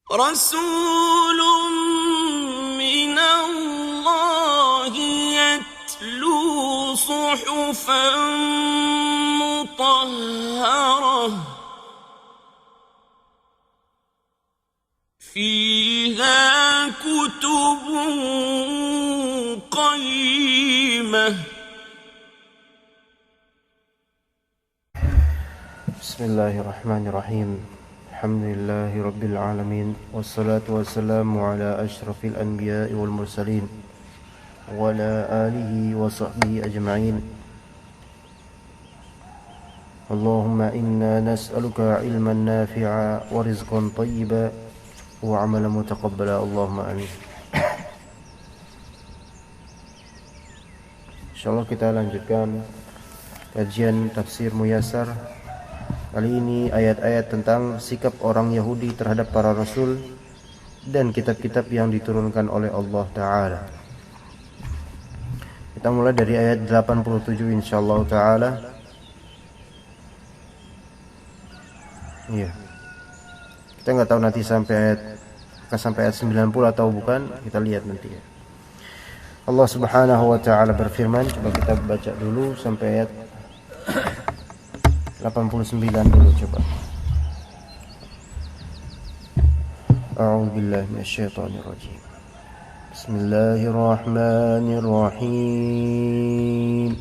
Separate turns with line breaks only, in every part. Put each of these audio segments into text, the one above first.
رسول من الله يتلو صحفا مطهرة فيها كتب قيمة.
بسم الله الرحمن الرحيم. الحمد لله رب العالمين، والصلاة والسلام على أشرف الأنبياء والمرسلين وعلى آله وصحبه أجمعين. اللهم إنا نسألك علما نافعا ورزقا طيبا وعملا متقبلا، اللهم آمين. Insyaallah kita lanjutkan kajian tafsir Muyassar. Kali ini ayat-ayat tentang sikap orang Yahudi terhadap para rasul dan kitab-kitab yang diturunkan oleh Allah Ta'ala. Kita mulai dari ayat 87 insyaallah Ta'ala. Iya. Kita nggak tahu nanti sampai ayat 90 atau bukan, kita lihat nanti ya. Allah Subhanahu wa Ta'ala berfirman, coba kita baca dulu sampai ayat 89 dulu coba. A'udzu billahi minasyaitonir rajim. Bismillahirrahmanirrahim.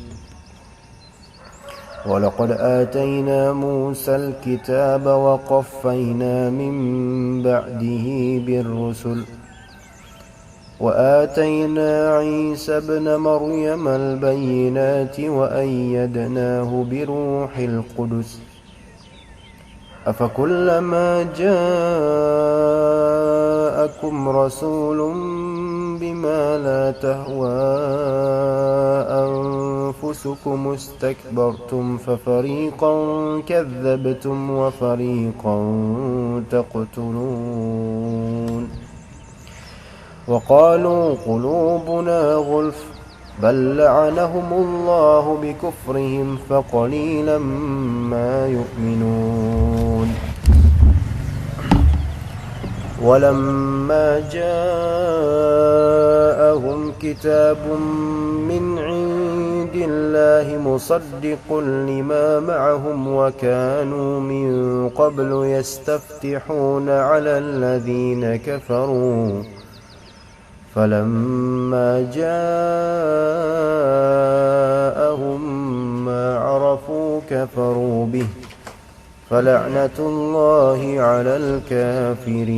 Wa laqad atayna Musal kitaba wa qaffayna min ba'dihi birrusul وآتينا عيسى ابن مريم البينات وأيدناه بروح القدس أفكلما جاءكم رسول بما لا تهوى أنفسكم استكبرتم ففريقا كذبتم وفريقا تقتلون وقالوا قلوبنا غلف بل لعنهم الله بكفرهم فقليلا ما يؤمنون ولما جاءهم كتاب من عند الله مصدق لما معهم وكانوا من قبل يستفتحون على الذين كفروا فلما جاءهم ما عرفوا كفروا به فلعنة الله على الكافرين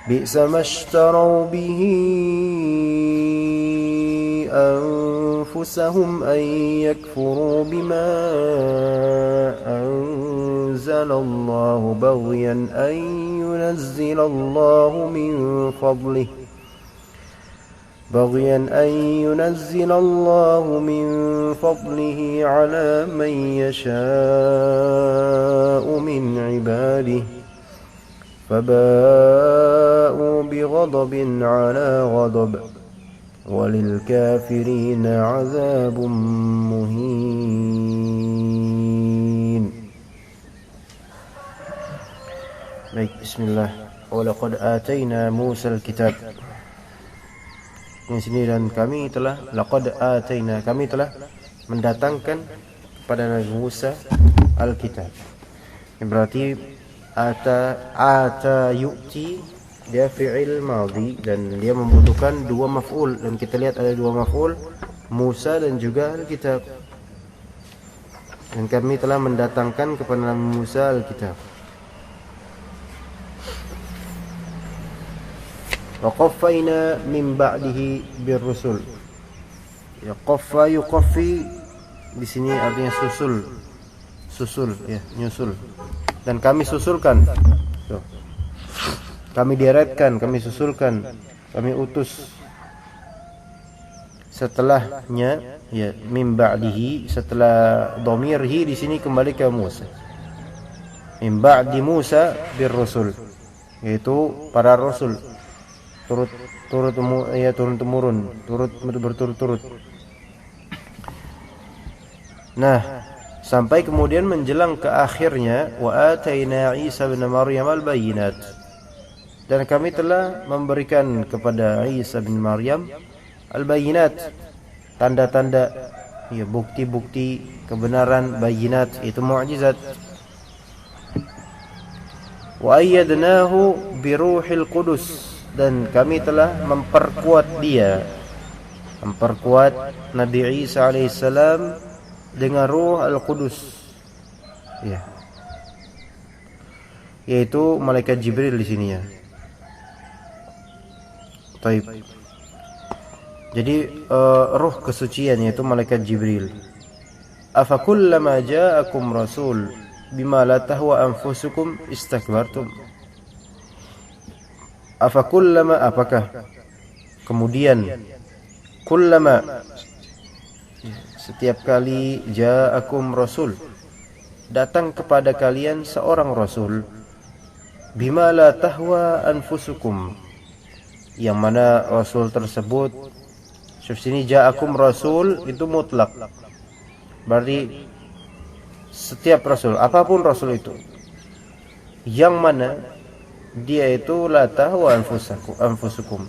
بئس ما اشتروا به أنفسهم أن يكفروا بما أنزل الله بغيا أن ينزل الله من فضله على من يشاء من عباده فباءوا بغضب على غضب وللكافرين عذاب مهين. Baik, bismillah. Walaqad atayna Musal kitab. Di sini dan kami telah mendatangkan kepada Nabi Musa al-kitab. Yang berarti ata yu'ti, dia fi'il madhi dan dia membutuhkan dua maf'ul, dan kita lihat ada dua maf'ul, Musa dan juga al-kitab. Dan kami telah mendatangkan kepada Nabi Musa al-kitab. Wa qaffayna min ba'dihi birrusul. Ya, qaffa yuqaffi di sini artinya susul ya, nyusul. Dan kami susulkan. Tuh. Kami deretkan, kami susulkan, kami utus setelahnya ya, min ba'dihi, setelah dhamir hi di sini kembali ke Musa. Min ba'di Musa birrusul, yaitu para rasul. Turun temurun, berturut-turut. Nah, Sampai kemudian menjelang ke akhirnya, wa ataina Isa bin Maryam al-bayyinat. Dan kami telah memberikan kepada Isa bin Maryam al-bayyinat, tanda-tanda, ya, bukti-bukti kebenaran. Bayyinat itu mukjizat. Wa ayyadnahu biruhil qudus, dan kami telah memperkuat Nabi Isa alaihissalam dengan Ruh Al-Qudus, ya, yaitu malaikat Jibril di sini, ya. Taib. Jadi ruh kesucian yaitu malaikat Jibril. Afakullama ja'akum rasul bima la tahwa anfusukum istakbartum. Apakah kemudian kullama, setiap kali ja'akum rasul, datang kepada kalian seorang rasul, bima la tahwa anfusukum, yang mana rasul tersebut, sini ja'akum rasul itu mutlak, berarti setiap rasul, apapun rasul itu, yang mana dia itu la tahwa anfusukum,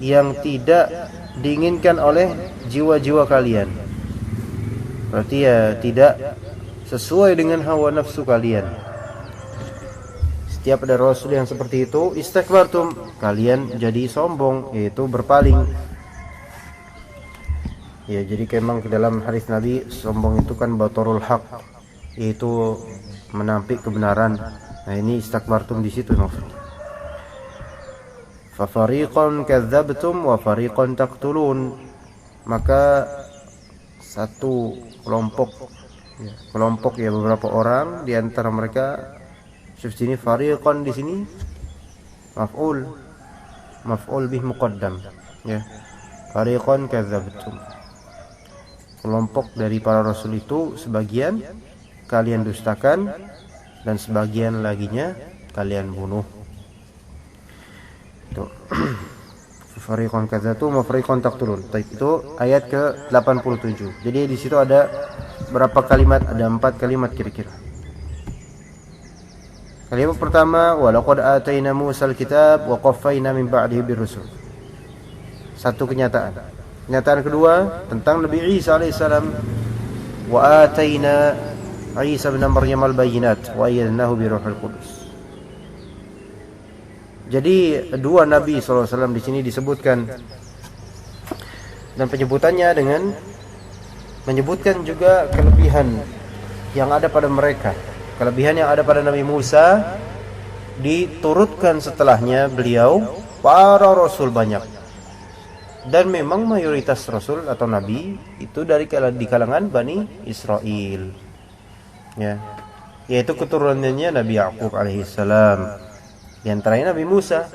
yang tidak diinginkan oleh jiwa-jiwa kalian, berarti ya tidak sesuai dengan hawa nafsu kalian. Setiap ada rasul yang seperti itu, istakbartum, kalian jadi sombong, yaitu berpaling. Ya, jadi memang ke dalam hadis Nabi, sombong itu kan batorul haq, yaitu menampik kebenaran. Nah, ini istakbartum di situ maksudnya. Fa fariqan kadzabtum wa fariqan taqtulun, maka satu kelompok ya beberapa orang di antara mereka, sini fariqan di sini maf'ul bih muqaddam, ya, fariqan kadzabtum, kelompok dari para rasul itu sebagian kalian dustakan dan sebagian laginya kalian bunuh. Itu fariqan kadzabtum wa fariqan taqtulun. Itu ayat ke-87. Jadi di situ ada berapa kalimat? Ada 4 kalimat kira-kira. Kalimat pertama, wa laqad ataina Musal kitab wa qaffayna min ba'dihi birrusul. Satu kenyataan. Kenyataan kedua tentang Nabi Isa alaihissalam, wa ataina Isa bin Maryam al-bayyinat wa ayyadnahu bi ruhil qudus. Jadi dua Nabi SAW di sini disebutkan, dan penyebutannya dengan menyebutkan juga kelebihan yang ada pada mereka. Kelebihan yang ada pada Nabi Musa diturutkan setelahnya beliau para rasul banyak. Dan memang mayoritas rasul atau nabi itu di kalangan Bani Israel, ya, yaitu keturunannya Nabi Yaqub alaihissalam, di antaranya Nabi Musa,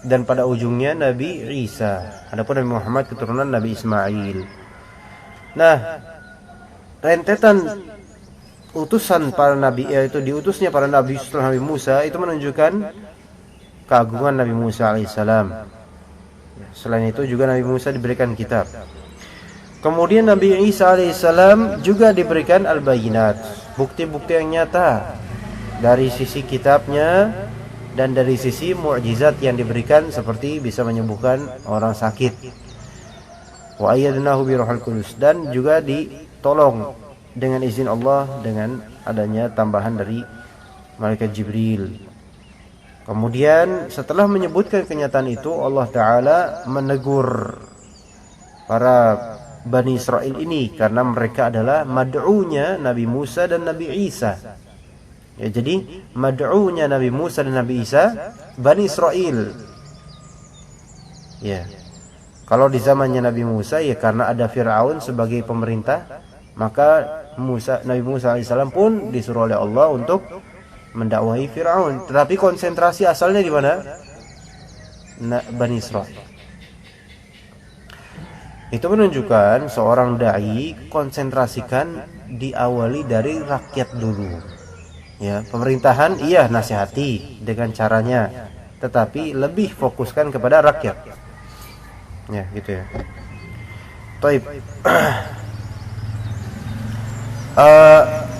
dan pada ujungnya Nabi Isa. Adapun Nabi Muhammad keturunan Nabi Ismail. Nah, rentetan utusan para nabi, yaitu diutusnya para nabi setelah Nabi Musa, itu menunjukkan keagungan Nabi Musa alaihissalam. Selain itu juga Nabi Musa diberikan kitab. Kemudian Nabi Isa alaihissalam juga diberikan al-bayyinat, bukti-bukti yang nyata dari sisi kitabnya dan dari sisi mukjizat yang diberikan, seperti bisa menyembuhkan orang sakit. Wa ayyadnahu bi ruhil qudus, dan juga ditolong dengan izin Allah dengan adanya tambahan dari malaikat Jibril. Kemudian setelah menyebutkan kenyataan itu, Allah Ta'ala menegur para Bani Israel ini karena mereka adalah mad'unya Nabi Musa dan Nabi Isa. Ya, jadi mad'unya Nabi Musa dan Nabi Isa Bani Israel. Ya. Kalau di zamannya Nabi Musa, ya karena ada Fir'aun sebagai pemerintah, maka Nabi Musa alaihissalam pun disuruh oleh Allah untuk mendakwahi Fir'aun. Tetapi konsentrasi asalnya di mana? Bani Israel. Itu menunjukkan seorang dai konsentrasikan diawali dari rakyat dulu. Ya, pemerintahan iya nasihati dengan caranya, tetapi lebih fokuskan kepada rakyat. Ya, gitu ya. Taib.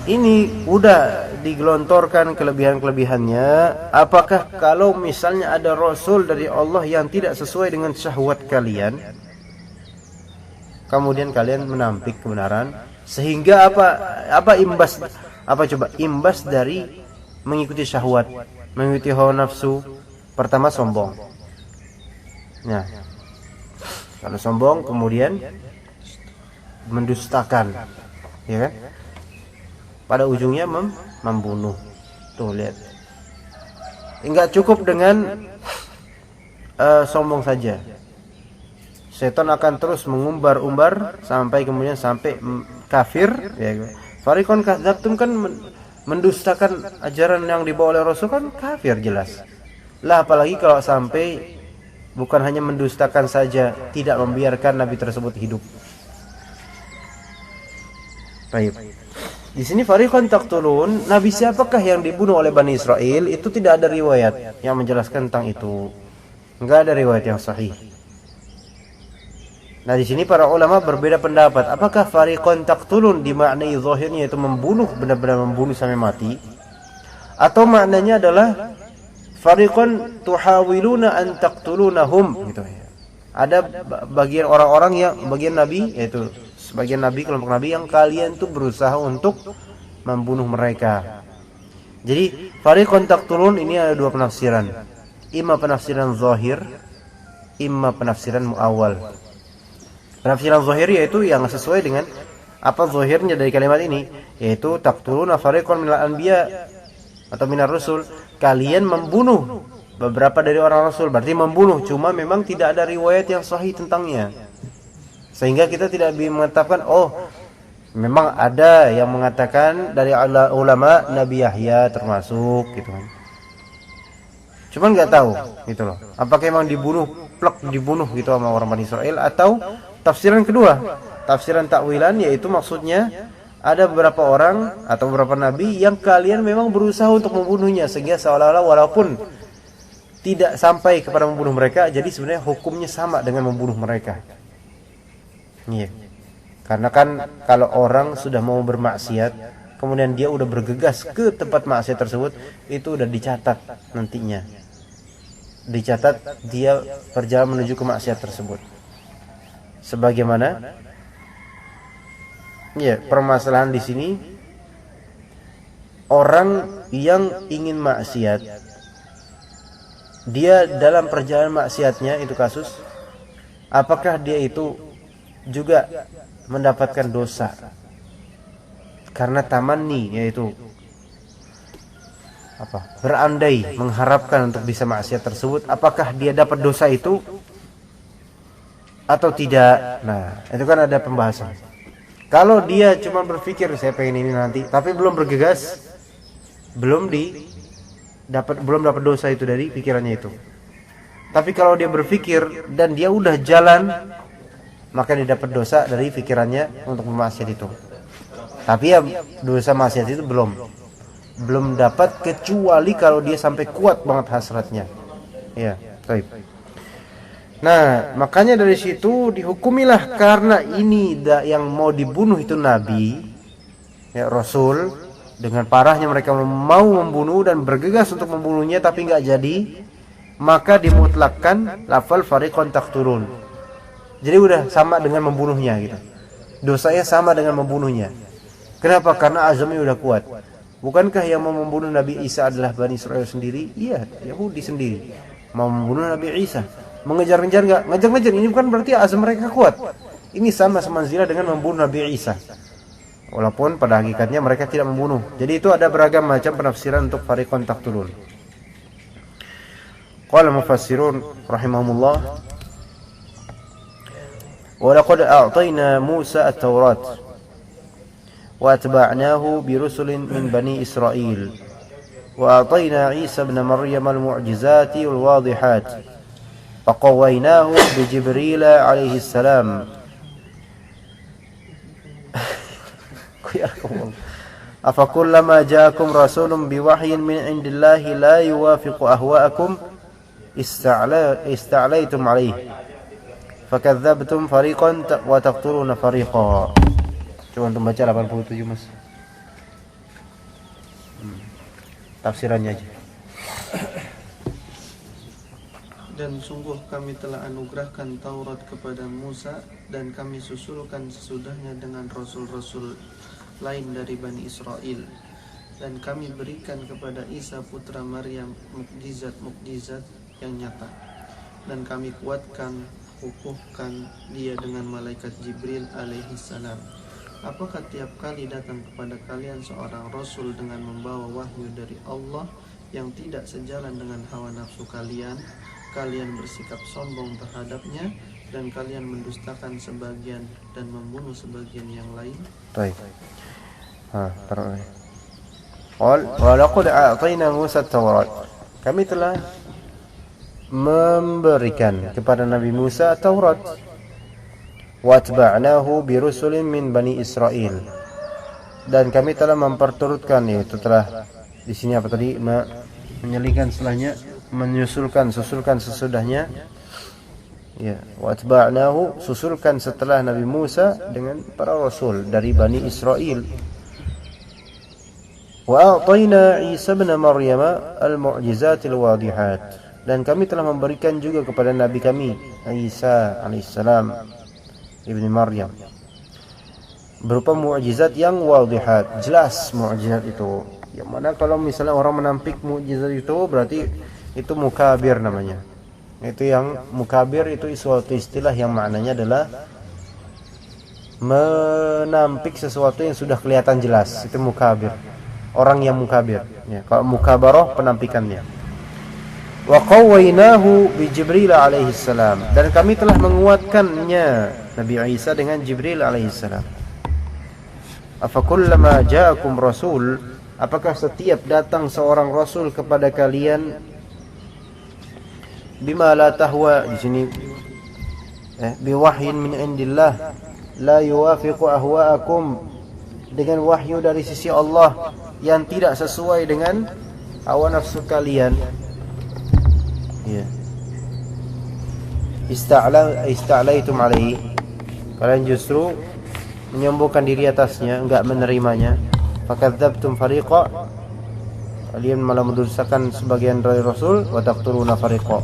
ini udah digelontorkan kelebihan-kelebihannya. Apakah kalau misalnya ada rasul dari Allah yang tidak sesuai dengan syahwat kalian, kemudian kalian menampik kebenaran, sehingga apa imbas dari mengikuti syahwat, mengikuti hawa nafsu? Pertama, sombong. Nah, kalau sombong kemudian mendustakan, ya kan? Pada ujungnya membunuh. Tuh lihat. Enggak cukup dengan sombong saja. Setan akan terus mengumbar-umbar sampai kemudian kafir, ya. Fariqon kadzabtum kan mendustakan ajaran yang dibawa oleh Rasul, kan kafir jelas. Lah apalagi kalau sampai bukan hanya mendustakan saja, tidak membiarkan nabi tersebut hidup. Baik. Di sini fariqan taqtulun, nabi siapakah yang dibunuh oleh Bani Israel? Itu tidak ada riwayat yang menjelaskan tentang itu. Enggak ada riwayat yang sahih. Nah, di sini para ulama berbeda pendapat. Apakah fariqan taqtulun dimaknai zahirnya itu membunuh, benar-benar membunuh sampai mati? Atau maknanya adalah fariqan tuhawiluna an taqtulunahum gitu ya. Ada bagian orang-orang yang bagian nabi, yaitu sebagian nabi, kelompok nabi yang kalian tuh berusaha untuk membunuh mereka. Jadi fariqan taqtulun ini ada dua penafsiran. Imma penafsiran zahir, imma penafsiran muawwal. Penafsiran zahir yaitu yang sesuai dengan apa zahirnya dari kalimat ini, yaitu taqtuluna fariqan minal anbiya atau minar rusul, kalian membunuh beberapa dari orang rasul, berarti membunuh, cuma memang tidak ada riwayat yang sahih tentangnya. Sehingga kita tidak bisa mengatakan memang ada yang mengatakan dari ulama Nabi Yahya termasuk gitu kan. Cuman enggak tahu gitu loh. Apakah memang dibunuh gitu sama orang Bani Israel, atau tafsiran kedua, tafsiran takwilan, yaitu maksudnya ada beberapa orang atau beberapa nabi yang kalian memang berusaha untuk membunuhnya, sehingga seolah-olah walaupun tidak sampai kepada membunuh mereka, jadi sebenarnya hukumnya sama dengan membunuh mereka. Iya. Karena kan kalau orang sudah mau bermaksiat, kemudian dia udah bergegas ke tempat maksiat tersebut, itu udah dicatat nantinya. Dicatat dia berjalan menuju ke maksiat tersebut. Sebagaimana permasalahan di sini, orang yang ingin maksiat, dia dalam perjalanan maksiatnya itu kasus, apakah dia itu juga mendapatkan dosa karena tamanni, yaitu berandai, mengharapkan untuk bisa maksiat tersebut, apakah dia dapat dosa itu atau tidak? Nah, itu kan ada pembahasan. Kalau dia cuma berpikir saya pengen ini nanti, tapi belum bergegas, belum dapat dosa itu dari pikirannya itu. Tapi kalau dia berpikir dan dia udah jalan, maka dia dapat dosa dari pikirannya untuk bermaksiat itu. Tapi ya dosa maksiat itu belum dapat, kecuali kalau dia sampai kuat banget hasratnya. Ya, baik. Nah, makanya dari situ dihukumilah, karena ini yang mau dibunuh itu nabi, ya rasul, dengan parahnya mereka mau membunuh dan bergegas untuk membunuhnya tapi enggak jadi, maka dimutlakkan lafal fariqan taqtulun. Jadi udah sama dengan membunuhnya gitu. Dosanya sama dengan membunuhnya. Kenapa? Karena azamnya udah kuat. Bukankah yang mau membunuh Nabi Isa adalah Bani Israel sendiri? Iya, Yahudi sendiri. Mau membunuh Nabi Isa. Mengejar-ngejar enggak? Ngejar-ngejar, ini bukan berarti azam mereka kuat. Ini sama semanzila dengan membunuh Nabi Isa. Walaupun pada hakikatnya mereka tidak membunuh. Jadi itu ada beragam macam penafsiran untuk fariqan taqtulun. Qala mufassirun rahimahumullah, wa laqad a'tayna Musa at-Taurat wa atba'nahu bi rusulin min bani Israil wa a'tayna Isa ibn Maryam al-mu'jizati wal wadihat faqawwaynahu bi Jibril alaihi salam. Afakullama ja'akum rasulun biwahyin min indillahi la yuwafiqu ahwa'akum ista'laytum alaihi fakadzabtum fariqan wa taqtuluna fariqa. Coba untuk baca 87 Mas. tafsirannya aja.
Dan sungguh kami telah anugerahkan Taurat kepada Musa, dan kami susulkan sesudahnya dengan rasul-rasul lain dari Bani Israel. Dan kami berikan kepada Isa putra Maryam mukjizat-mukjizat yang nyata. Dan kami kukuhkan dia dengan malaikat Jibril alaihi salam. Apakah tiap kali datang kepada kalian seorang rasul dengan membawa wahyu dari Allah yang tidak sejalan dengan hawa nafsu kalian, kalian bersikap sombong terhadapnya dan kalian mendustakan sebagian dan membunuh sebagian yang lain?
Baik. Walaqad a'tayna Musa at-Taurat. Kami telah memberikan kepada Nabi Musa Taurat. Watba'nahu birusulin min Bani Israel. Dan kami telah memperturutkan, yaitu telah di sini apa tadi, menyelingkan setelahnya, susulkan sesudahnya. Ya, watba'nahu, susulkan setelah Nabi Musa dengan para rasul dari Bani Israel. Wa a'tayna Isa ibn Maryam al-mu'jizatil wadihat. Dan kami telah memberikan juga kepada nabi kami Isa alaihissalam ibni Maryam berupa mukjizat yang wadihat, jelas mukjizat itu. Yang mana kalau misalnya orang menampik mukjizat itu berarti itu mukabir namanya. Itu yang mukabir itu suatu istilah yang maknanya adalah menampik sesuatu yang sudah kelihatan jelas. Itu mukabir. Orang yang mukabir. Ya, kalau mukabarah penampikannya. Wa qawwaynahu bi Jibril alaihi salam. Dan kami telah menguatkannya Nabi Isa dengan Jibril alaihi salam. Afakullama ja'akum rasul, apakah setiap datang seorang rasul kepada kalian bima la tahwa, di sini biwahyin min indillah la yuwafiqu ahwa'akum, dengan wahyu dari sisi Allah yang tidak sesuai dengan hawa nafsu kalian. Ya. Ista'laitum alaihi, kalian justru menyombongkan diri atasnya, enggak menerimanya. Fakadzabtum fariqa, kalian malah mendustakan sebagian dari Rasul, wa taqtuluna fariqa,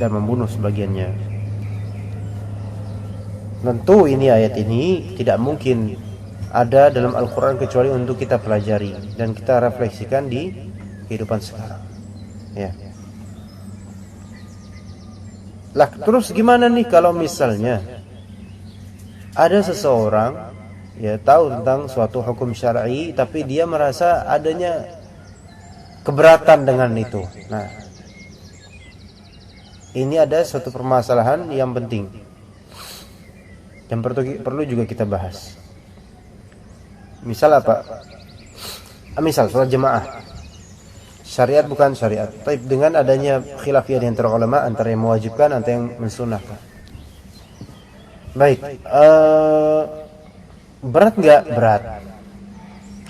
dan membunuh sebagiannya. Tentu ini ayat ini tidak mungkin ada dalam Al-Quran kecuali untuk kita pelajari dan kita refleksikan di kehidupan sekarang. Ya. Lah, terus gimana nih kalau misalnya ada seseorang ya tahu tentang suatu hukum syar'i tapi dia merasa adanya keberatan dengan itu. Nah, ini ada suatu permasalahan yang penting yang perlu juga kita bahas. Misal apa? Misal sholat jemaah, syariat bukan syariat, tapi dengan adanya khilafiyah di antara ulama antara yang mewajibkan antara yang mensunahkan. Baik, berat nggak? Berat.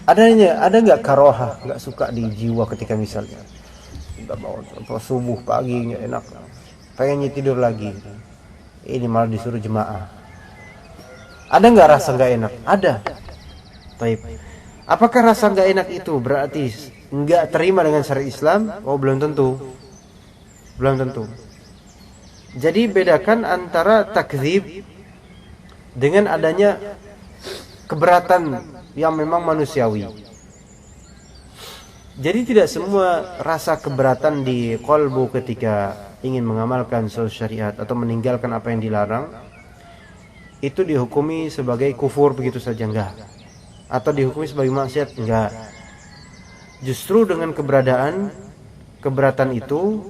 Ada nggak karohah, nggak suka di jiwa ketika misalnya nggak mau subuh pagi nggak enak, pengennya tidur lagi, ini malah disuruh jemaah. Ada nggak rasa nggak enak? Ada. Baik. Apakah rasa nggak enak itu berarti nggak terima dengan syariat Islam? Oh, belum tentu. Belum tentu. Jadi bedakan antara takdzib dengan adanya keberatan yang memang manusiawi. Jadi tidak semua rasa keberatan di qalbu ketika ingin mengamalkan suatu syariat atau meninggalkan apa yang dilarang itu dihukumi sebagai kufur begitu saja, enggak. Atau dihukumi sebagai maksiat, enggak. Justru dengan keberatan itu,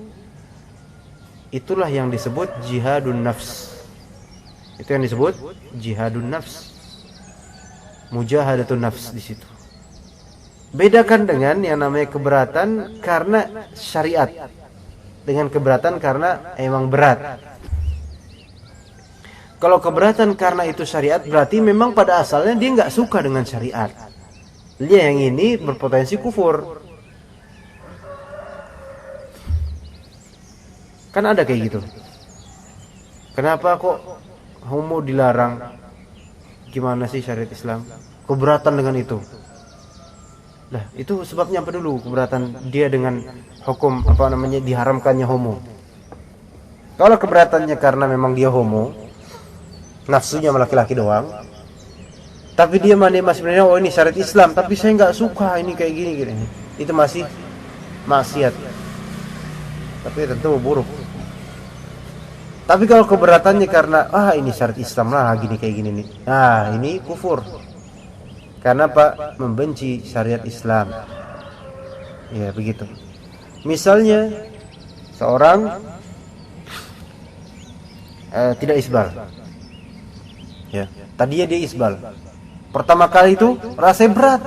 itulah yang disebut jihadun nafs. Itu yang disebut jihadun nafs, mujahadatun nafs di situ. Bedakan dengan yang namanya keberatan karena syariat dengan keberatan karena emang berat. Kalau keberatan karena itu syariat berarti memang pada asalnya dia nggak suka dengan syariat. Dia yang ini berpotensi kufur. Kan ada kayak gitu. Kenapa kok homo dilarang? Gimana sih syariat Islam? Keberatan dengan itu. Lah, itu sebabnya apa dulu keberatan dia dengan hukum apa namanya diharamkannya homo? Kalau keberatannya karena memang dia homo, nafsunya sama laki-laki doang, tapi dia masih sebenarnya oh ini syariat Islam, tapi saya nggak suka ini kayak gini gini, itu masih maksiat, tapi tentu buruk. Tapi kalau keberatannya karena ini syariat Islam lah gini kayak gini nih, nah ini kufur. Karena Pak membenci syariat Islam. Ya begitu. Misalnya seorang tidak isbal. Ya, tadinya dia isbal. Pertama kali itu rasanya berat.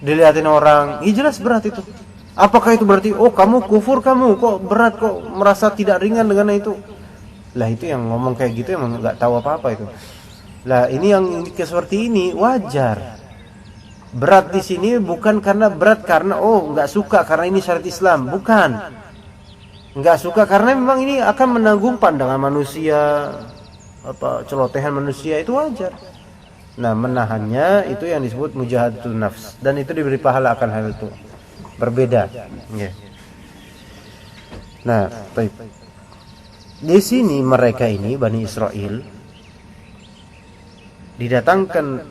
Dilihatin orang, jelas berat itu. Apakah itu berarti kamu kufur, kamu kok berat, kok merasa tidak ringan dengan itu? Lah itu yang ngomong kayak gitu emang nggak tahu apa-apa itu. Lah ini yang seperti ini wajar. Berat di sini bukan karena berat karena nggak suka karena ini syariat Islam, bukan. Nggak suka karena memang ini akan menanggung pandangan manusia, celotehan manusia, itu wajar. Nah menahannya itu yang disebut mujahadatun nafs, dan itu diberi pahala akan hal itu. Berbeda. Yeah. Nah, baik. Di sini mereka ini Bani Israel didatangkan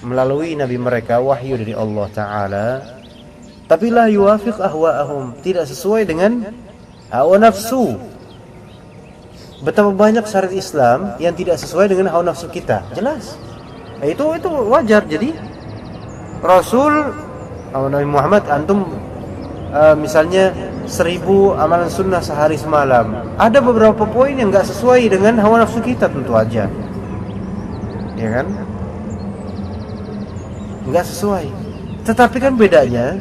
melalui nabi mereka wahyu dari Allah Ta'ala, tapi la yuwafiq ahwa'ahum, tidak sesuai dengan hawa nafsu. Betapa banyak syariat Islam yang tidak sesuai dengan hawa nafsu kita, jelas. Itu wajar. Jadi Rasul Nabi Muhammad, antum misalnya 1000 amalan sunnah sehari semalam, ada beberapa poin yang nggak sesuai dengan hawa nafsu kita, tentu aja. Ya kan? Nggak sesuai. Tetapi kan bedanya,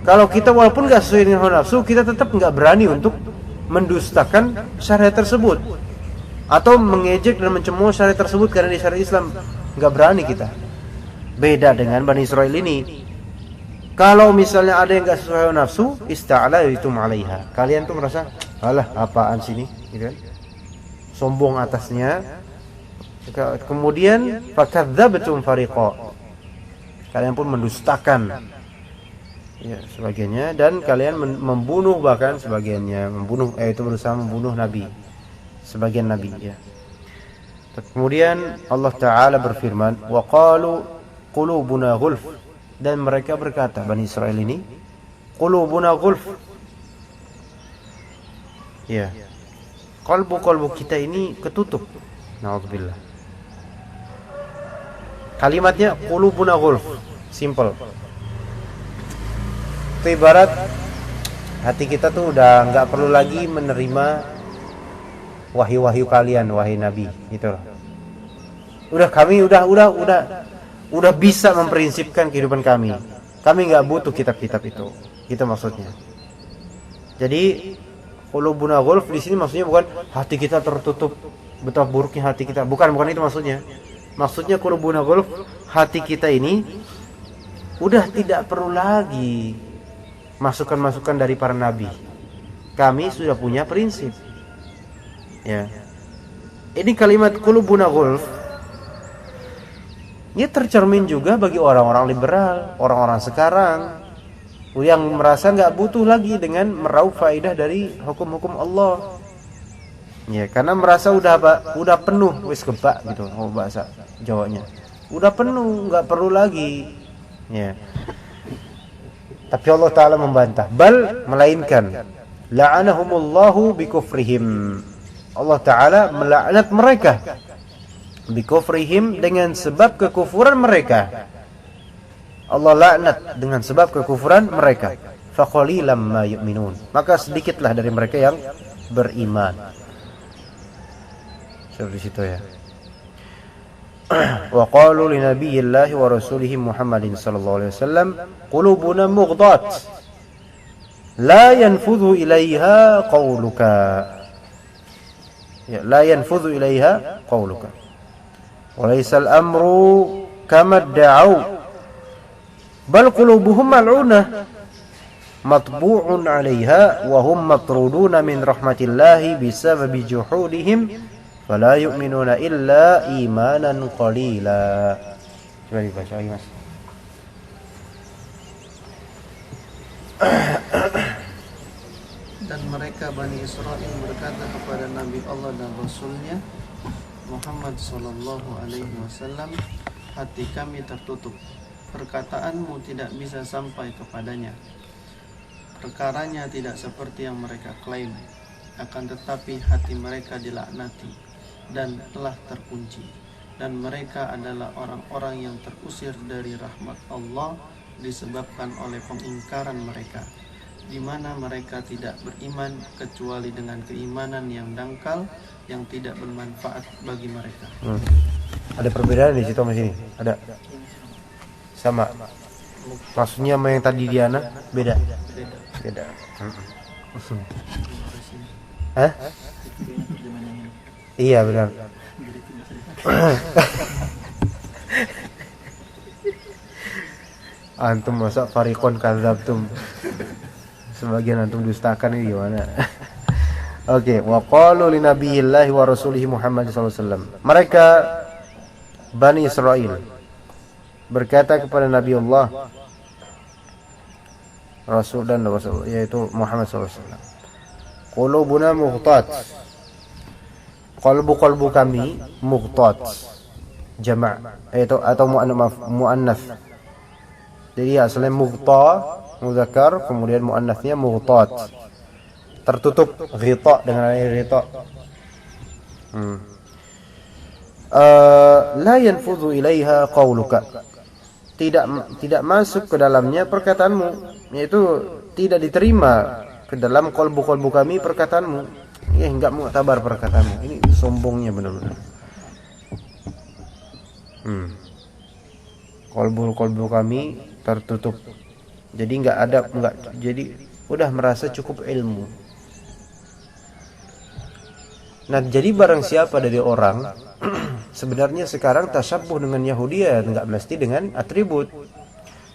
kalau kita walaupun nggak sesuai dengan hawa nafsu, kita tetap nggak berani untuk mendustakan syariat tersebut atau mengejek dan mencemooh syariat tersebut karena di syariat Islam, nggak berani kita. Beda dengan Bani Israel ini. Kalau misalnya ada yang nggak sesuai hawa nafsu, ista'alaitum 'alaiha. Kalian tuh merasa, alah apaan sih ini, gitu kan? Sombong atasnya. Kemudian fakadzdzabtum fariqa, kalian pun mendustakan sebagiannya, dan kalian membunuh bahkan sebagiannya, itu berusaha membunuh nabi, sebagian nabi ya. Kemudian Allah Ta'ala berfirman, wa qalu qulubuna ghulf, dan mereka berkata, Bani Israel ini, qulubuna ghulf, ya, kalbu kita ini ketutup. Na'udzubillah. Kalimatnya qulubuna ghulf, simple. Itu ibarat hati kita tuh udah nggak perlu lagi menerima wahyu-wahyu kalian, wahai nabi, gitu loh. Kami udah bisa memprinsipkan kehidupan kami. Kami nggak butuh kitab-kitab itu. Itu maksudnya. Jadi qulubuna ghulf di sini maksudnya bukan hati kita tertutup, betapa buruknya hati kita. Bukan itu maksudnya. Maksudnya qulubuna ghulf, hati kita ini udah tidak perlu lagi masukan-masukan dari para nabi. Kami sudah punya prinsip. Ya. Ini kalimat qulubuna ghulf, ini tercermin juga bagi orang-orang liberal, orang-orang sekarang yang merasa nggak butuh lagi dengan meraup faedah dari hukum-hukum Allah. Ya, karena merasa udah penuh, wis kebak gitu, bahasa Jawanya. Udah penuh, nggak perlu lagi. Ya. Tapi Allah Ta'ala membantah, melainkan la'anahumullahu bikufrihim. Allah Ta'ala melaknat mereka bikufrihim, dengan sebab kekufuran mereka. Allah laknat dengan sebab kekufuran mereka. Faqalilam ma yu'minun, maka sedikitlah dari mereka yang beriman. Seperti situ ya. Wa qalu li nabiyyillahi wa rasulihi Muhammadin sallallahu alaihi wasallam qulubuna mughdat la yanfudhu ilaiha qawluka. Ya, la yanfudhu ilaiha qawluka. Wa laysa al-amru kama da'u bal qulubuhum mal'unah matbu'un 'alaiha wa hum matruduna min rahmatillahi bisababi juhudihim fala yu'minuna illa imanan qalila. Coba dibaca lagi Mas.
Dan mereka Bani Israel berkata kepada Nabi Allah dan Rasulnya Muhammad sallallahu alaihi wasallam, hati kami tertutup, perkataanmu tidak bisa sampai kepadanya. Perkaranya tidak seperti yang mereka klaim, akan tetapi hati mereka dilaknati dan telah terkunci, dan mereka adalah orang-orang yang terusir dari rahmat Allah disebabkan oleh pengingkaran mereka, di mana mereka tidak beriman kecuali dengan keimanan yang dangkal yang tidak bermanfaat bagi mereka.
Ada perbedaan di situ sama sini? Ada? Sama? Maksudnya sama yang tadi Diana? Beda? Beda. Hah? Iya benar. Antum masa fariqon kadzabtum. Sebagian antum dustakan ini gimana? Oke, wa qalu li nabiyillahi wa rasulihi Muhammad sallallahu alaihi wasallam. Mereka Bani Israel berkata kepada Nabi Allah Rasul dan Rasul yaitu Muhammad sallallahu alaihi wasallam. Qulubuna mughtat. Qalbu kami mughtat. Jama' yaitu atau muannats. Jadi asalnya mughta muzakkar, kemudian muannasnya mughtat. Tertutup, ghita dengan ghita. La yanfudhu ilaiha qawluka. Tidak masuk ke dalamnya perkataanmu, yaitu tidak diterima ke dalam qalbu kami perkataanmu. Enggak muktabar perkataanmu. Ini sombongnya benar-benar. Qalbu kami tertutup. Jadi jadi udah merasa cukup ilmu. Nah, jadi barang siapa dari orang sebenarnya sekarang tasyabbuh dengan Yahudi ya enggak mesti dengan atribut,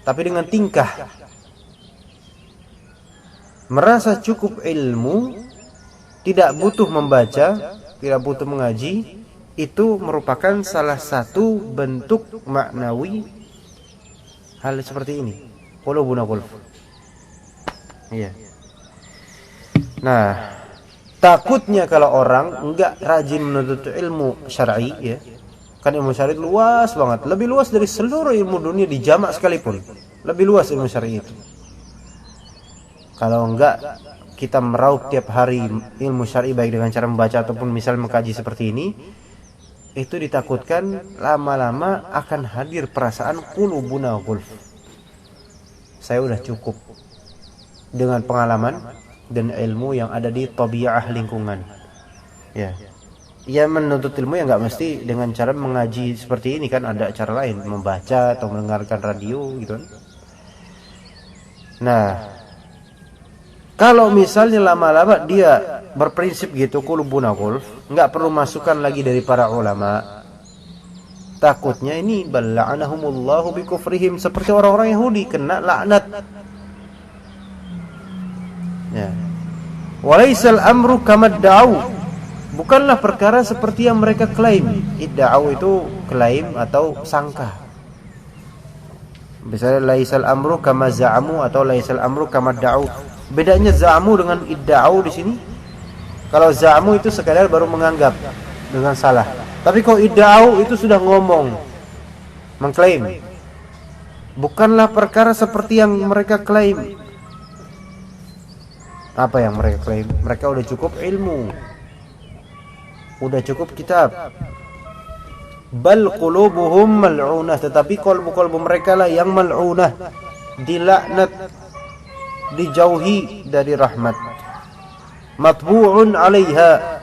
tapi dengan tingkah. Merasa cukup ilmu, tidak butuh membaca, tidak butuh mengaji, itu merupakan salah satu bentuk maknawi hal seperti ini. Qulubuna qulub. Iya. Nah, takutnya kalau orang enggak rajin menuntut ilmu syar'i ya. Kan ilmu syar'i luas banget, lebih luas dari seluruh ilmu dunia dijamak sekalipun. Lebih luas ilmu syar'i itu. Kalau enggak kita meraup tiap hari ilmu syar'i baik dengan cara membaca ataupun misal mengkaji seperti ini, itu ditakutkan lama-lama akan hadir perasaan qulubuna ghulf. Saya udah cukup dengan pengalaman dan ilmu yang ada di tabi'ah lingkungan. Ya. Ya menuntut ilmu ya enggak mesti dengan cara mengaji seperti ini kan, ada cara lain, membaca atau mendengarkan radio gitu kan. Nah, kalau misalnya lama-lama dia berprinsip gitu qulubuna ghulf, enggak perlu masukan lagi dari para ulama. Takutnya ini bal'anahumullahu bikufrihim, seperti orang-orang Yahudi kena laknat. Ya. Walaisal amru kama da'u. Bukanlah perkara seperti yang mereka klaim. Idda'u itu klaim atau sangka. Misalnya laisal amru kama za'amu atau laisal amru kama da'u. Bedanya za'amu dengan idda'u di sini. Kalau za'amu itu sekadar baru menganggap dengan salah. Tapi kalau idda'u itu sudah ngomong, mengklaim. Bukanlah perkara seperti yang mereka klaim. Apa yang mereka klaim? Mereka udah cukup ilmu, udah cukup kitab. Bal qulubuhum mal'unah, tetapi qalbu mereka lah yang mal'unah, dilaknat, dijauhi dari rahmat. Matbu'un 'alaiha,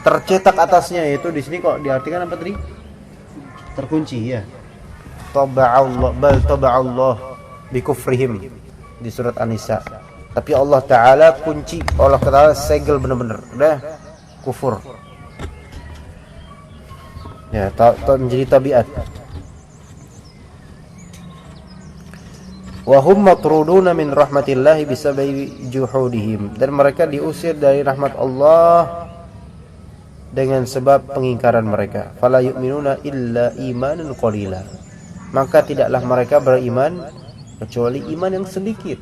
tercetak atasnya, yaitu di sini kok diartikan apa tadi? Terkunci ya. Taba'allah, bal taba'allah bikufrihim di surat An-Nisa. Tapi Allah Ta'ala kunci, Allah Ta'ala segel benar-benar, udah kufur. Ya, menjadi tabiat. Wa hum matruduna min rahmatillahi bisababi juhudihim, dan mereka diusir dari rahmat Allah dengan sebab pengingkaran mereka. Fala yu'minuna illa imanan qalila, maka tidaklah mereka beriman kecuali iman yang sedikit.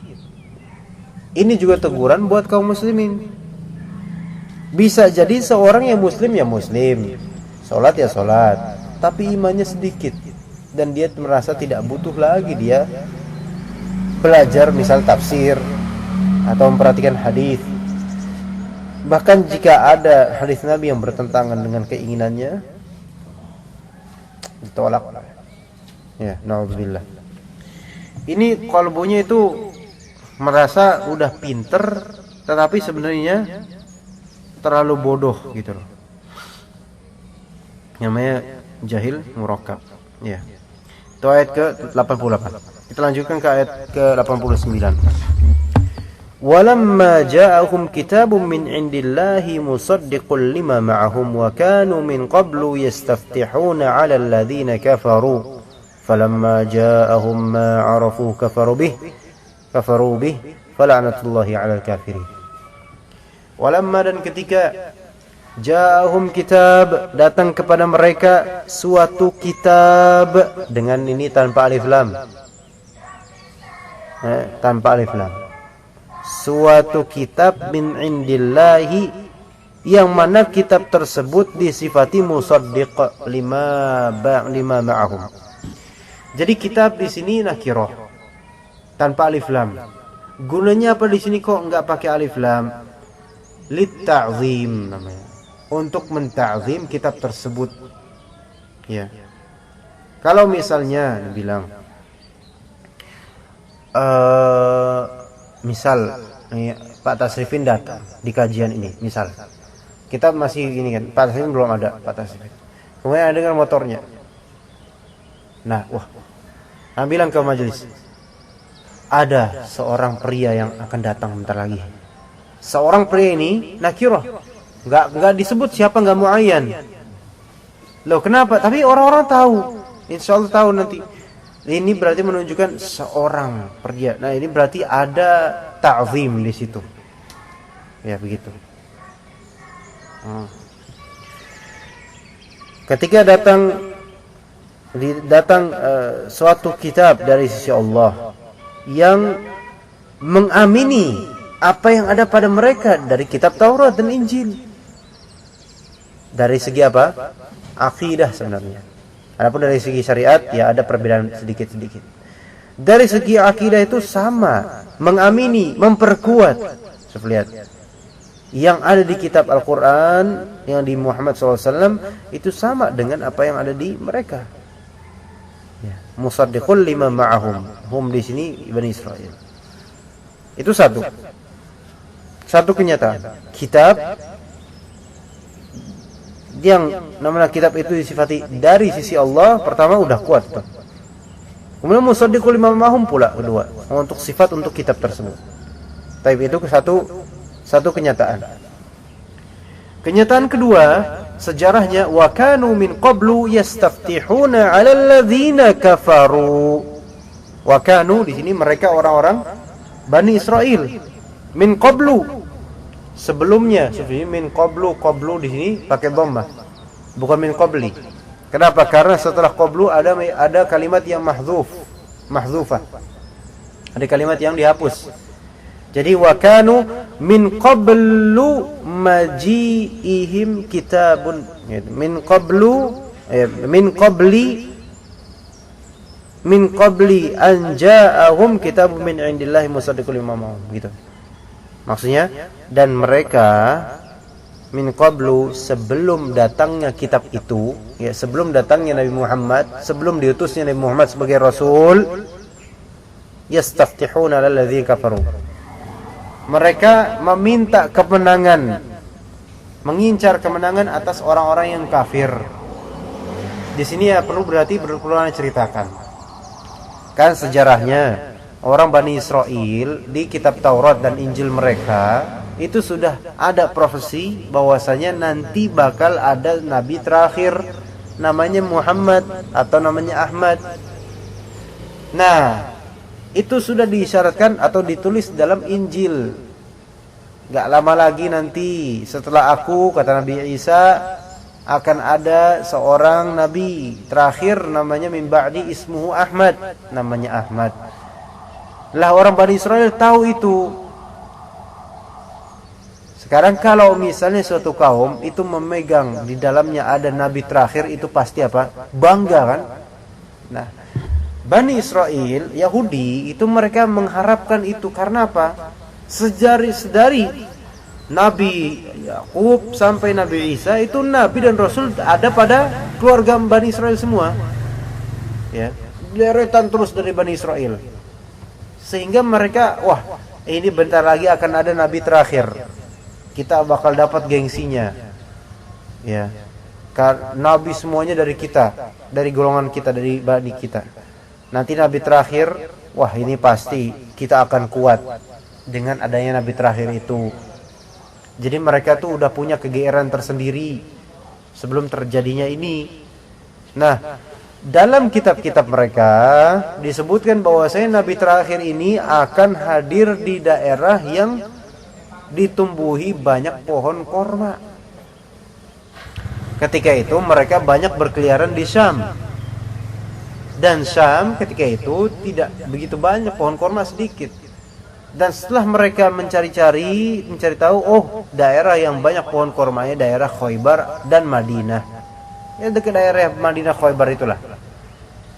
Ini juga teguran buat kaum muslimin. Bisa jadi seorang yang muslim ya muslim, sholat ya sholat, tapi imannya sedikit dan dia merasa tidak butuh lagi dia belajar misal tafsir atau memperhatikan hadis. Bahkan jika ada hadis Nabi yang bertentangan dengan keinginannya, ditolak. Ya, naudzubillah. Ini kalbunya itu merasa udah pinter, tetapi sebenarnya terlalu bodoh gitu loh. Namanya jahil murakkab. Ya. Itu ayat ke-88. Kita lanjutkan ke ayat ke-89. Walamma ja'ahum kitabun min 'indillahi musaddiqun lima ma'ahum wa kanu min qablu yastaftihuna 'ala alladhina kafaru falamma ja'ahum ma 'arafu kafaru bih fala'natullahi 'alal kafirin. Walamma, dan ketika ja'ahum kitab, datang kepada mereka suatu kitab, dengan ini tanpa alif lam, tanpa alif lam, suatu kitab min indillahi, yang mana kitab tersebut disifati musaddiq lima ma'ahum. Jadi kitab di sini nakirah tanpa alif lam. Gunanya apa di sini kok enggak pakai alif lam? Litta'zim namanya, untuk menta'zim kitab tersebut. Ya. Kalau misalnya dibilang misal Pak Tasrifin datang di kajian ini, misal kita masih gini kan, Pak Tasrifin belum ada, Pak Tasrifin kemudian ada dengan motornya. Nah, bilang ke majelis, ada seorang pria yang akan datang bentar lagi. Seorang pria ini nakirah, enggak disebut siapa, enggak muayyan. Loh, kenapa? Tapi orang-orang tahu, insyaallah tahu nanti. Ini berarti menunjukkan seorang pria. Nah, ini berarti ada ta'zim di situ. Ya, begitu. Ketika datang suatu kitab dari sisi Allah yang mengamini apa yang ada pada mereka dari kitab Taurat dan Injil. Dari segi apa? Akidah sebenarnya. Adapun dari segi syariat ya ada perbedaan sedikit-sedikit. Dari segi akidah itu sama, mengamini, memperkuat. Coba lihat. Yang ada di kitab Al-Qur'an, yang di Muhammad SAW itu sama dengan apa yang ada di mereka. Ya, musaddiqul lima ma'ahum. Hum di sini Bani Israil. Itu satu kenyataan. Kitab yang namanya kitab itu disifati dari sisi Allah, pertama udah kuat tuh. Kemudian musaddiqul lima ma'ahum pula kedua, untuk sifat untuk kitab tersebut. Tapi itu satu kenyataan. Kenyataan kedua, sejarahnya wa kanu min qablu yastaftihuna 'alal ladzina kafaru. Wa kanu di sini mereka orang-orang Bani Israil. Min qablu, sebelumnya. Min qablu di sini pakai dhammah, bukan min qabli. Kenapa? Karena setelah qablu ada kalimat yang mahdzufah. Ada kalimat yang dihapus. Jadi wa kanu min qablu maji'ihim kitabun. Min qabli an ja'ahum kitabun min indillahi musaddiqul lima ma'ahum, gitu. Maksudnya, dan mereka min qablu, sebelum datangnya kitab itu, ya, sebelum datangnya Nabi Muhammad, sebelum diutusnya Nabi Muhammad sebagai rasul, yastaftihuna 'alal ladzina kafaru. Mereka meminta kemenangan, mengincar kemenangan atas orang-orang yang kafir. Di sini ya perlu ceritakan. Kan sejarahnya orang Bani Israil di kitab Taurat dan Injil mereka itu sudah ada profesi bahwasanya nanti bakal ada nabi terakhir namanya Muhammad atau namanya Ahmad. Nah, itu sudah diisyaratkan atau ditulis dalam Injil. Gak lama lagi nanti setelah aku, kata Nabi Isa, akan ada seorang nabi terakhir namanya min ba'di ismuhu Ahmad, namanya Ahmad. Lah orang Bani Israil tahu itu. Sekarang kalau misalnya suatu kaum itu memegang di dalamnya ada nabi terakhir, itu pasti apa? Bangga kan? Nah, Bani Israel, Yahudi itu mereka mengharapkan itu karena apa? Sedari Nabi Yakub sampai Nabi Isa itu nabi dan rasul ada pada keluarga Bani Israel semua. Ya, deretan terus dari Bani Israel. Sehingga mereka, wah, ini bentar lagi akan ada nabi terakhir. Kita bakal dapat gengsinya. Ya. Nabi semuanya dari kita, dari golongan kita, dari bani kita. Nanti nabi terakhir, wah ini pasti kita akan kuat dengan adanya nabi terakhir itu. Jadi mereka tuh udah punya kegeeran tersendiri sebelum terjadinya ini. Nah, dalam kitab-kitab mereka disebutkan bahwasanya nabi terakhir ini akan hadir di daerah yang ditumbuhi banyak pohon korma. Ketika itu mereka banyak berkeliaran di Syam. Dan Syam ketika itu tidak begitu banyak, pohon korma sedikit. Dan setelah mereka mencari tahu, oh, daerah yang banyak pohon kormanya daerah Khaybar dan Madinah. Ya, dekat daerah Madinah Khaybar itulah.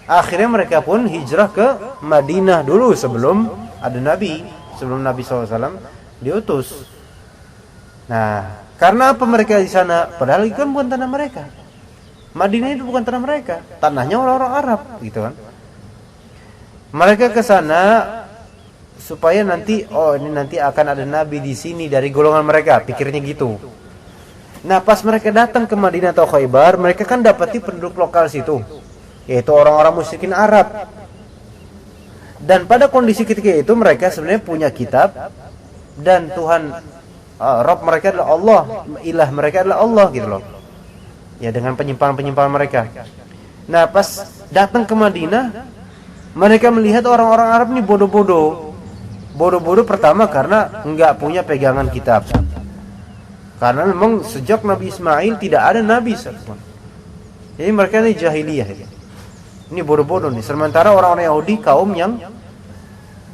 Akhirnya mereka pun hijrah ke Madinah dulu sebelum ada Nabi, sebelum Nabi SAW diutus. Nah, karena apa mereka di sana? Padahal itu kan bukan tanah mereka. Madinah itu bukan tanah mereka, tanahnya orang-orang Arab, gitu kan. Mereka ke sana supaya nanti, oh ini nanti akan ada Nabi di sini dari golongan mereka, pikirnya gitu. Nah, pas mereka datang ke Madinah atau Khaybar, mereka kan dapati penduduk lokal situ, yaitu orang-orang musyrikin Arab. Dan pada kondisi ketika itu mereka sebenarnya punya kitab, dan Tuhan Rabb mereka adalah Allah, ilah mereka adalah Allah, gitu loh. Ya, dengan penyimpangan mereka. Nah, pas datang ke Madinah, mereka melihat orang-orang Arab ini bodoh-bodoh. Bodoh-bodoh pertama karena enggak punya pegangan kitab. Karena memang sejak Nabi Ismail tidak ada nabi satupun. Jadi mereka ini jahiliyah. Ini bodoh-bodoh nih. Sementara orang-orang Yahudi kaum yang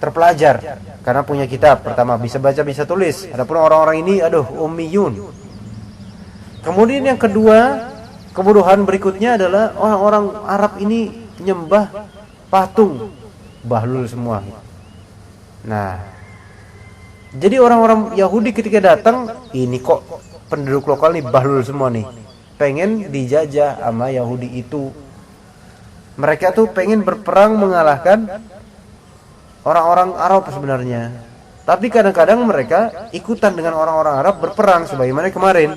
terpelajar karena punya kitab. Pertama bisa baca, bisa tulis. Adapun orang-orang ini ummiyun. Kemudian yang kedua, kebodohan berikutnya adalah orang-orang Arab ini menyembah patung, bahlul semua. Nah, jadi orang-orang Yahudi ketika datang, ini kok penduduk lokal nih bahlul semua nih, pengen dijajah sama Yahudi itu. Mereka tuh pengen berperang mengalahkan orang-orang Arab sebenarnya. Tapi kadang-kadang mereka ikutan dengan orang-orang Arab berperang, sebagaimana kemarin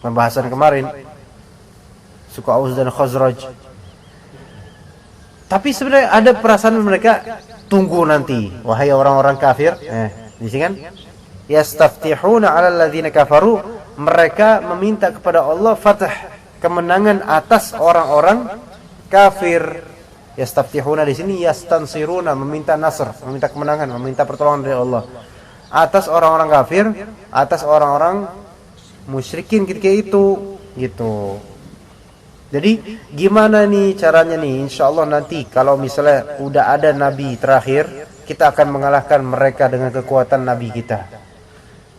pembahasan kemarin, suku Aus dan Khazraj. Tapi sebenarnya ada perasaan mereka, tunggu nanti, wahai orang-orang kafir. Di sini kan, yastaftihuna 'alal ladzina kafaru, mereka meminta kepada Allah fath, kemenangan atas orang-orang kafir. Yastaftihuna di sini yastansiruna, meminta nasr, meminta kemenangan, meminta pertolongan dari Allah atas orang-orang kafir, atas orang-orang musyrikin ketika itu, gitu. Jadi gimana nih caranya nih? Insyaallah nanti kalau misalnya udah ada nabi terakhir, kita akan mengalahkan mereka dengan kekuatan nabi kita.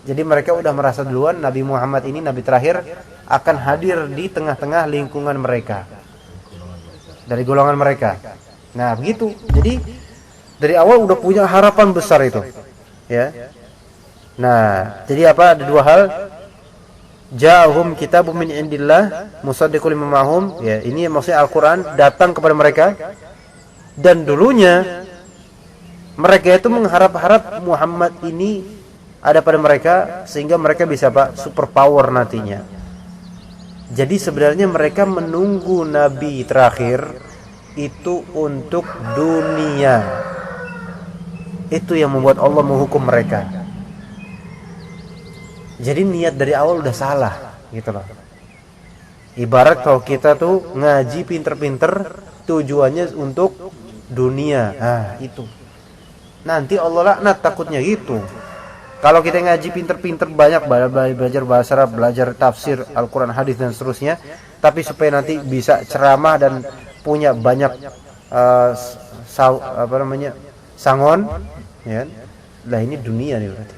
Jadi mereka udah merasa duluan Nabi Muhammad ini nabi terakhir akan hadir di tengah-tengah lingkungan mereka, dari golongan mereka. Nah, begitu. Jadi dari awal udah punya harapan besar itu, ya. Nah, jadi apa? Ada dua hal. Ja'ahum kitabun min indillah musaddiqul lima ma'hum. Ya, ini maksudnya Al-Qur'an datang kepada mereka. Dan dulunya mereka itu mengharap-harap Muhammad ini ada pada mereka sehingga mereka bisa super power nantinya. Jadi sebenarnya mereka menunggu nabi terakhir itu untuk dunia. Itu yang membuat Allah menghukum mereka. Jadi niat dari awal udah salah, gitu loh. Ibarat kalau kita tuh ngaji pinter-pinter, tujuannya untuk dunia. Nah, itu. Nanti Allah laknat, takutnya gitu. Kalau kita ngaji pinter-pinter, banyak belajar bahasa Arab, belajar tafsir Al-Quran, hadis dan seterusnya, tapi supaya nanti bisa ceramah dan punya banyak sangon, ya. Lah ini dunia nih berarti.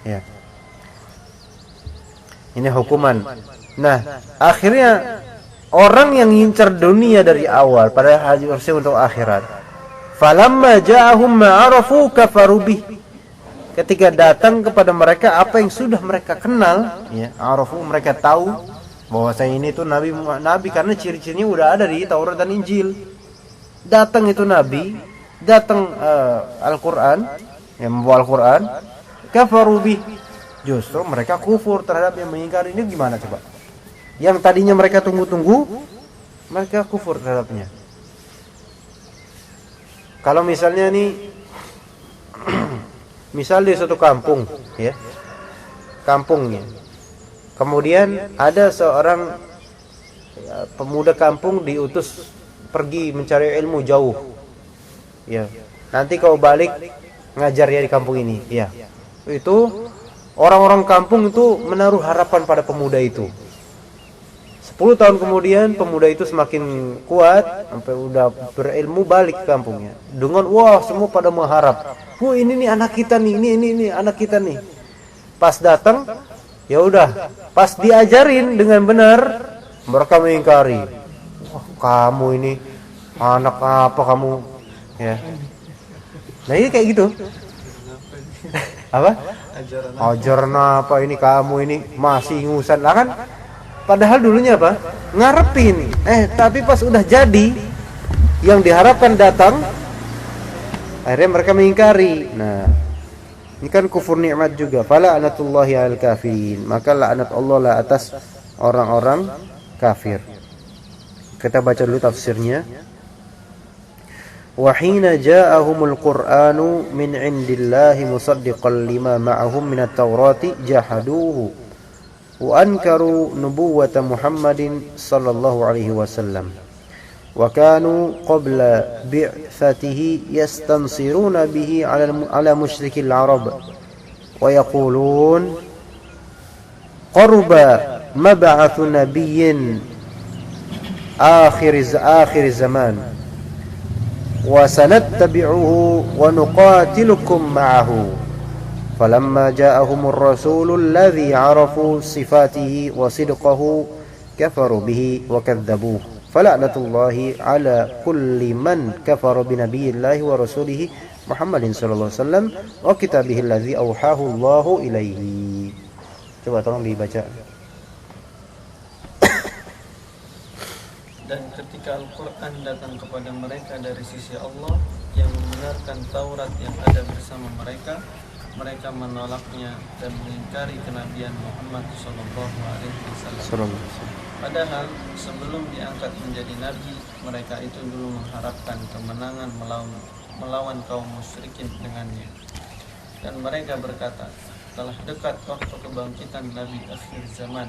Ya. Ini hukuman. Nah, akhirnya orang yang ngincar dunia dari awal pada harusnya untuk akhirat. Falamma ja'ahum ma'arafu kafaru bih. Ketika datang kepada mereka apa yang sudah mereka kenal, ya, arafu, mereka tahu bahwa saya ini tuh nabi karena ciri-cirinya udah ada di Taurat dan Injil. Datang itu nabi, datang Al-Qur'an, yang membawa Al-Qur'an, kafaru bih. Justru mereka kufur terhadap yang mengingkari. Ini gimana coba? Yang tadinya mereka tunggu-tunggu, mereka kufur terhadapnya. Kalau misalnya nih, misal di suatu kampung, ya, kampungnya, kemudian ada seorang pemuda kampung diutus pergi mencari ilmu jauh, ya, nanti kau balik ngajar ya di kampung ini, ya, itu orang-orang kampung itu menaruh harapan pada pemuda itu. 10 tahun kemudian pemuda itu semakin kuat sampai udah berilmu, balik ke kampungnya dengan wah semua pada mengharap, wah ini nih anak kita nih, ini anak kita nih. Pas datang ya udah, pas diajarin dengan benar mereka mengingkari. Wah, kamu ini anak apa kamu, ya. Nah ini kayak gitu. Apa? Ajaran apa ini, kamu ini masih ingusan lah kan? Padahal dulunya apa? Ngarepin. Tapi pas udah jadi, yang diharapkan datang, akhirnya mereka mengingkari. Nah, ini kan kufur nikmat juga. Fala anatullahi al kafirin. Maka laknat Allah lah atas orang-orang kafir. Kita baca dulu tafsirnya. Wa hina ja'ahumul Qur'anu min 'indillahi musaddiqan lima ma'ahum minat Taurati jahaduhu وأنكروا نبوة محمد صلى الله عليه وسلم وكانوا قبل بعثته يستنصرون به على مشرك العرب ويقولون قرب مبعث نبي آخر الزمان وسنتبعه ونقاتلكم معه فلما جاءهم الرسول الذي عرفوا صفاته وصدقه كفروا به وكذبوه فلعنة الله على كل من كفر بنبي الله ورسوله محمد صلى الله عليه وسلم وكتابه الذي أوحاه الله إليه. Coba tolong dibaca.
Dan ketika Al-Quran datang kepada mereka dari sisi Allah yang membenarkan Taurat yang ada bersama mereka, mereka menolaknya dan mengingkari kenabian Muhammad SAW. Padahal sebelum diangkat menjadi nabi, mereka itu dulu mengharapkan kemenangan melawan kaum musyrikin dengannya. Dan mereka berkata, telah dekat waktu kebangkitan Nabi akhir zaman.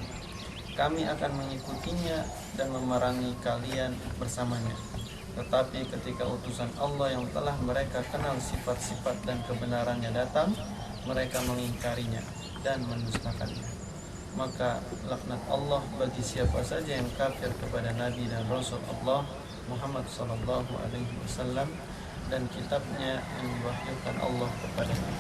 Kami akan mengikutinya dan memerangi kalian bersamanya. Tetapi ketika utusan Allah yang telah mereka kenal sifat-sifat dan kebenarannya datang, mereka mengingkarinya dan mendustakannya. Maka laknat Allah bagi siapa saja yang kafir kepada Nabi dan Rasul Allah Muhammad SAW dan kitabnya yang diwahyukan Allah kepadanya.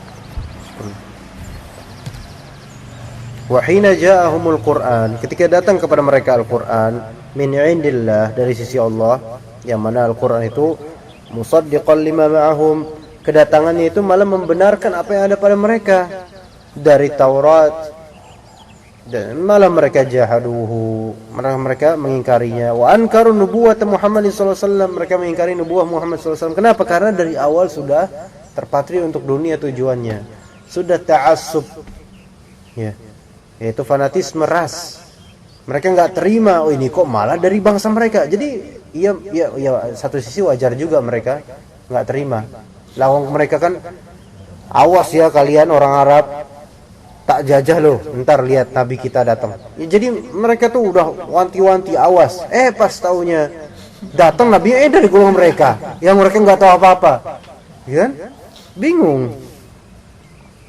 Wa hina ja'ahumul Qur'an, ketika datang kepada mereka Al-Qur'an min 'indillah, dari sisi Allah, yang mana Al-Qur'an itu musaddiqan lima ma'ahum, kedatangannya itu malah membenarkan apa yang ada pada mereka dari Taurat, dan malah mereka jahaduhu, mereka mengingkarinya. Wa ankaru nubuwwat Muhammad sallallahu alaihi wasallam, mereka mengingkari nubuwah Muhammad sallallahu alaihi wasallam. Kenapa? Karena dari awal sudah terpatri untuk dunia tujuannya, sudah ta'assub, ya, yaitu fanatisme ras. Mereka nggak terima, oh ini kok malah dari bangsa mereka. Jadi ya satu sisi wajar juga mereka nggak terima. Lawang mereka kan, awas ya kalian orang Arab, tak jajah loh, ntar lihat Nabi kita datang. Ya, jadi mereka tuh udah wanti-wanti, awas. Pas taunya datang Nabi dari golongan mereka, yang mereka nggak tahu apa-apa, ya kan? Bingung.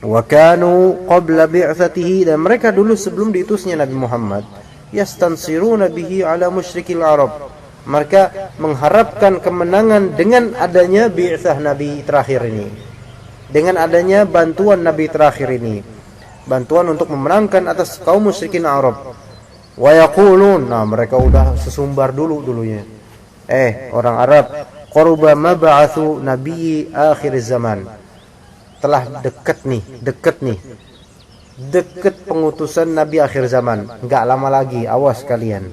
Wa kanu qabla bi'tsatihi, dan mereka dulu sebelum diutusnya Nabi Muhammad, yastansiruna bihi ala musyrikil Arab. Mereka mengharapkan kemenangan dengan adanya bi'tsah Nabi terakhir ini, dengan adanya bantuan Nabi terakhir ini. bantuan untuk memenangkan atas kaum musyrikin Arab. Wa yaqulun, nah mereka udah sesumbar dulunya. Orang Arab, qaruba mab'atsu nabiyyi akhir zaman. Telah dekat pengutusan nabi akhir zaman. Enggak lama lagi, awas kalian.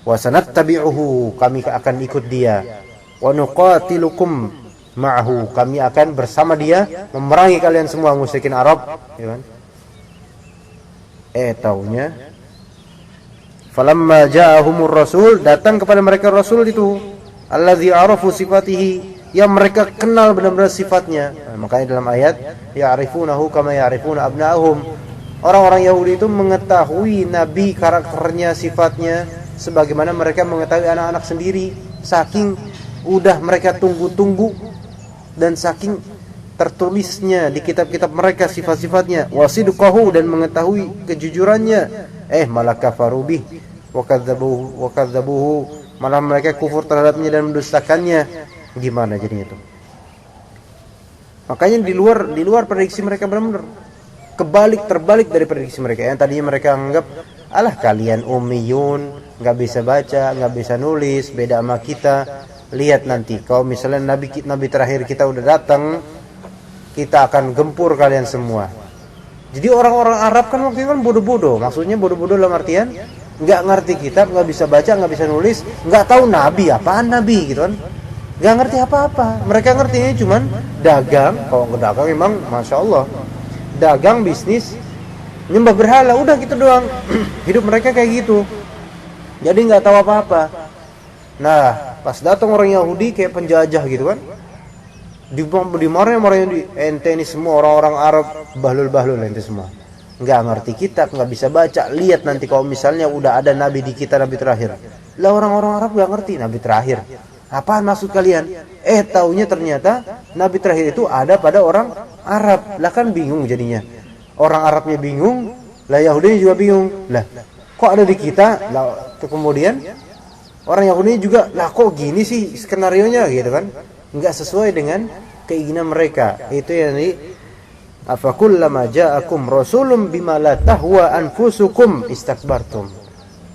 Wa sanattabi'uhu, kami akan ikut dia. Wa nuqatilukum ma'ahu, kami akan bersama dia memerangi kalian semua musyrikin Arab, ya kan? Taunya falamma ja'ahumur rasul, datang kepada mereka rasul itu allazi arafu sifatihi, yang mereka kenal benar-benar sifatnya. Makanya dalam ayat ya'rifunahu kama ya'rifuna abna'ahum, orang-orang Yahudi itu mengetahui nabi, karakternya, sifatnya sebagaimana mereka mengetahui anak-anak sendiri. Saking udah mereka tunggu-tunggu dan saking tertulisnya di kitab-kitab mereka sifat-sifatnya. Wasidqahu, dan mengetahui kejujurannya. Malah kafaru bih wa kadzabuhu, malah mereka kufur terhadapnya dan mendustakannya. Gimana jadinya itu? Makanya di luar prediksi mereka benar-benar terbalik dari prediksi mereka. Yang tadinya mereka anggap, alah kalian ummiyun, nggak bisa baca, nggak bisa nulis, beda sama kita. Lihat nanti kalau misalnya nabi terakhir kita udah datang, kita akan gempur kalian semua. Jadi orang-orang Arab kan waktu itu kan bodoh-bodoh. Maksudnya bodoh-bodoh dalam artian nggak ngerti kitab, nggak bisa baca, nggak bisa nulis, nggak tahu nabi apaan nabi gitu kan. Nggak ngerti apa-apa. Mereka ngertinya cuman dagang. Kalau nggak dagang memang masya Allah, dagang, bisnis, nyembah berhala, udah gitu doang. Hidup mereka kayak gitu. Jadi nggak tahu apa-apa. Nah, pas datang orang Yahudi kayak penjajah gitu kan, dimarahin orang Yahudi, ente ini semua orang-orang Arab bahlul ente semua, nggak ngerti kitab, nggak bisa baca. Lihat nanti kalau misalnya udah ada nabi di kita, nabi terakhir. Lah orang-orang Arab nggak ngerti nabi terakhir apaan maksud kalian. Taunya ternyata nabi terakhir itu ada pada orang Arab. Lah kan bingung jadinya, orang Arabnya bingung, lah Yahudinya juga bingung. Lah kok ada di kita? Lah kemudian orang Yahudi juga, lah kok gini sih skenarionya gitu kan, nggak sesuai dengan keinginan mereka. Itu yang di afakullama ja'akum rasulun bima la tahwa anfusukum istakbartum.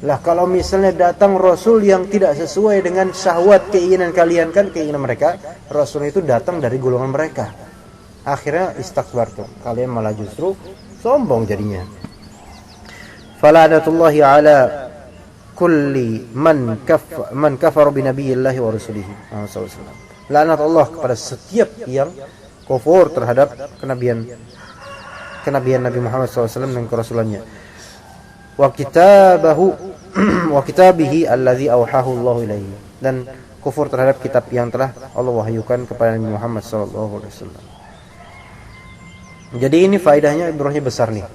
Lah kalau misalnya datang rasul yang tidak sesuai dengan syahwat keinginan kalian, kan keinginan mereka, rasul itu datang dari golongan mereka, akhirnya istakbartum, kalian malah justru sombong jadinya. Falanatullahi ala kulli man kafara bi nabiyillahi wa rasulihi. Laknat Allah kepada setiap yang kufur terhadap kenabian Nabi Muhammad SAW dan kerasulannya. Wa kitabihi alladzi awhahu Allah ilaihi, dan kufur terhadap kitab yang telah Allah wahyukan kepada Nabi Muhammad SAW. Jadi ini faedahnya, ibrohnya besar nih.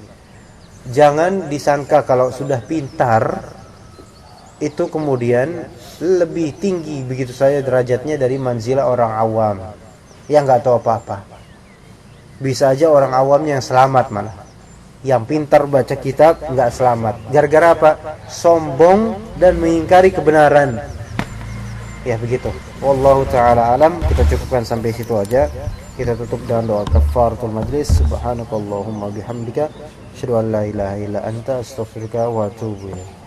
Jangan disangka kalau sudah pintar itu kemudian lebih tinggi begitu saja derajatnya dari manzilah orang awam yang nggak tahu apa-apa. Bisa aja orang awamnya yang selamat, malah yang pintar baca kitab nggak selamat. Gara-gara apa? Sombong dan mengingkari kebenaran. Ya begitu. Wallahu ta'ala alam. Kita cukupkan sampai situ aja. Kita tutup dengan doa kafaratul majlis. Subhanakallahumma bihamdika asyhadu an la ilaha illa anta astaghfiruka wa atubu ilaik.